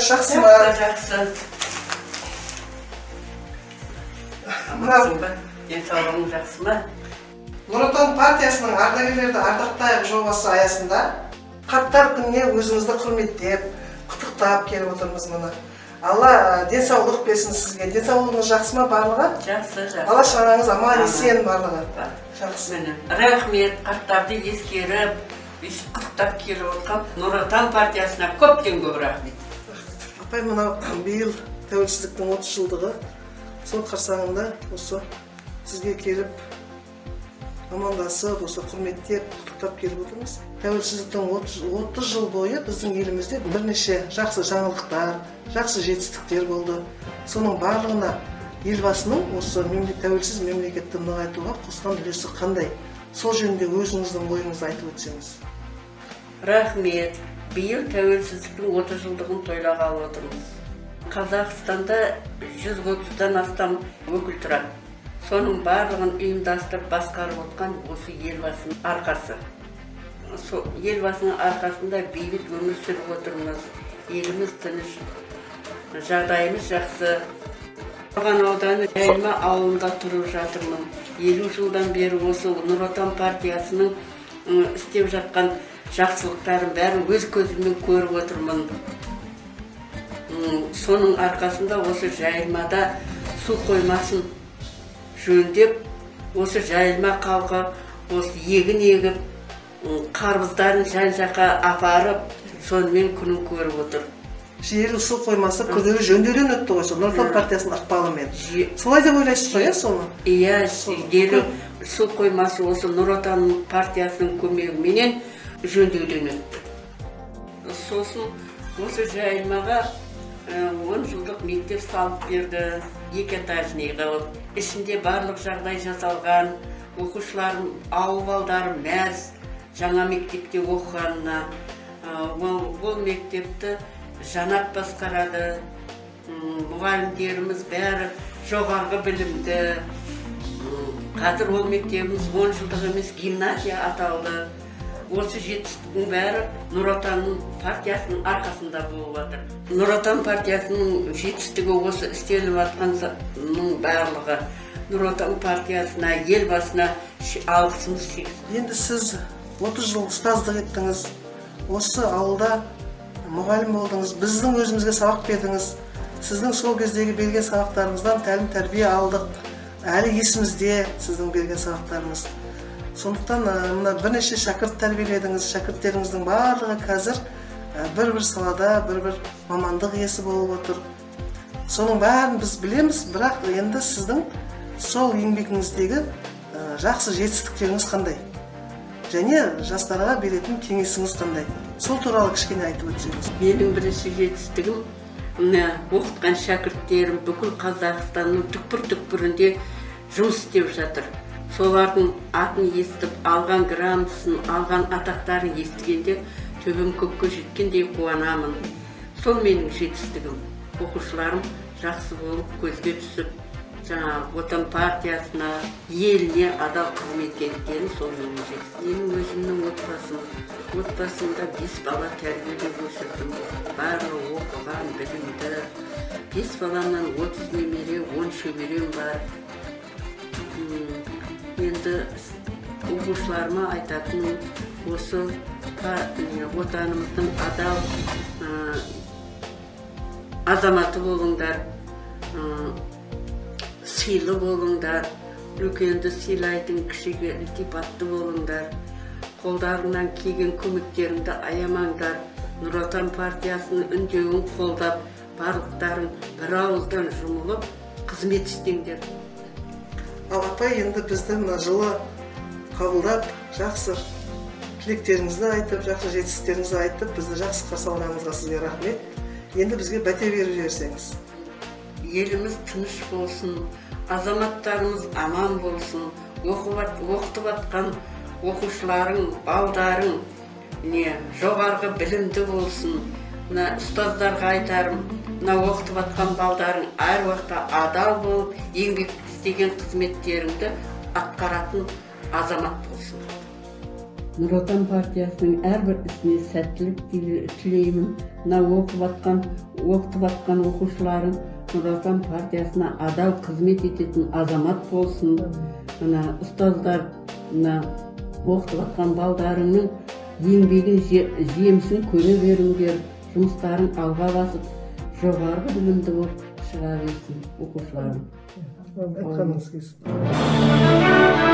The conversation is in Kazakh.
жақсы ма? Жақсы. Денсаулығың жақсы ма? Нұр Отан партиясының ардагерлерді ардақтайық жобасы аясында қарттар күніне өзіңізді құрметтеп, құттықтап келіп отырмыз мұны. Алла денсаулық берсін сізге. Денсаулығыңыз жақсы ма барлығы? Жақсы, жақсы. Бала шағаңыз аман есен барлығы. Жақсы. Рахмет, қарттарды ескеріп, құттықтап келіп отқан Нұр Отан партиясына көптен көп рахмет. Апай, мынау биыл тәуелсіздіктің 30 жылдығы. Сол қарсаңында осы сізге келіп амандасып, осы құрметтеп, құттықтап келіп отырмыз. Тәуелсіздіктің 30 жыл бойы біздің елімізде бірнеше жақсы жаңалықтар, жақсы жетістіктер болды. Соның барлығына елбасының осы тәуелсіз мемлекетті нығайтуға қосқан үлесі қандай? Сол жөнінде өзіңіздің ойыңызды айтып өтсеңіз. Рахмет. Биыл тәуелсіздіктің 30 жылдығын тойлағалы отырмыз. Қазақстанда 130-дан астам өкіл тұрады. Соның барлығын ұйымдастырып басқарып отқан осы елбасының арқасы. Елбасының арқасында бейбіт өмір сүріп отырмыз. Еліміз тыныш, жағдайымыз жақсы. Қорған ауданы Жайылма ауылында тұрып жатырмын. 50 жылдан бері осы Нұр Отан партиясының істеп жатқан жақсылықтарын бәрін өз көзіммен көріп отырмын. Соның арқасында осы Жайылмада су қоймасын жөндеп, осы Жайылма халқы осы егін егіп, қарбыздарын жан-жаққа апарып, сонымен күнін көріп отыр. Жүйелі су қоймасы күрделі жөнделуден өтті ғой, Нұр Отан партиясының ықпалымен. Солай деп ойлайсыз ғой, соны? Иә, жүйелі су қоймасы осы Нұр Отан партиясының көмегіменен жөнделуден өтті. Сосын осы Жайылмаға 10 жылдық мектеп салып берді, 2 этажный қылып. Ішінде барлық жағдай жасалған, оқушыларым, ауыл балдары мәз, жаңа мектепте оқығанына. Ол мектепті Жанат басқарады, мұғалімдеріміз бәрі жоғарғы білімді. Қазір ол мектебіміз 10 жылдық емес гимназия аталды. Осы жетістіктің бәрі Нұр Отан партиясының арқасында болып жатыр. Нұр Отан партиясының жетістігі осы істеліп жатқанның барлығы Нұр Отан партиясына, елбасына алғысымыз шексіз. Енді сіз 30 жыл ұстаздық еттіңіз, осы ауылда мұғалім болдыңыз, біздің өзімізге сабақ бердіңіз. Сіздің сол кездегі берген сабақтарыңыздан тәлім тәрбие алдық. Әлі есімізде сіздің берген сабақтарыңыз. Сондықтан мына бірнеше шәкірт тәрбиеледіңіз, шәкірттеріңіздің барлығы қазір бір-бір салада, бір-бір мамандық иесі болып отыр. Соның бәрін біз білеміз, бірақ енді сіздің сол еңбегіңіздегі жақсы жетістіктеріңіз қандай? Және жастарға беретін кеңесіңіз қандай? Сол туралы кішкене айтып өтсеңіз. Менің бірінші жетістігім оқытқан шәкірттерім бүкіл Қазақстанның түкпір-түкпірінде жұмыс істеп жатыр. Солардың атын естіп, алған грамотасын, алған атақтарын естігенде төбем көкке жеткендей қуанамын. Сол менің жетістігім. Оқушыларым жақсы болып, көзге түсіп, Отан партиясына, еліне адал қызмет еткені сол менің жетістігім. Менің өзімнің отбасымда 5 бала тәрбиелеп өсірдім. Барлығы оқыған, білімді. 5 баламнан 30 немере, 10 шөберем бар. Енді оқушыларыма айтатын осы отанымыздың адал азаматы болыңдар, сыйлы болыңдар, үлкенді сыйлайтын, кішіге ілтипатты болыңдар, қолдарыңнан келген көмектеріңді аямаңдар. Нұр Отан партиясының үндеуін қолдап, барлықтарын бір ауыздан жұмылып қызмет істеңдер. Апай, енді бізді жылы қабылдап, жақсы тілектеріңізді айтып, жақсы жетістіктеріңізді айтып, бізді жақсы қарсы алғаныңызға сізге рахмет. Енді бізге бәте беріп жіберсеңіз. Еліміз тыныш болсын, азаматтарымыз аман болсын, оқытып жатқан оқушыларың, балдарың жоғарғы білімді болсын. Ұстаздарға айтарым, оқытып жатқан балдарың әр уақытта адал болып, еңбек істеген қызметтеріңді атқаратын азамат болсын. Нұр Отан партиясының әрбір ісіне сәттілік тілеймін. Мына оқытып атқан оқушыларым Нұр Отан партиясына адал қызмет ететін азамат болсын. Мына ұстаздар, мына оқытып атқан балдарыңның еңбегін жемісін көре беріңдер, жұмыстарын алға басып, жоғарғы білімді болып шыға берсін оқушыларым. Айтқаныңыз келсін.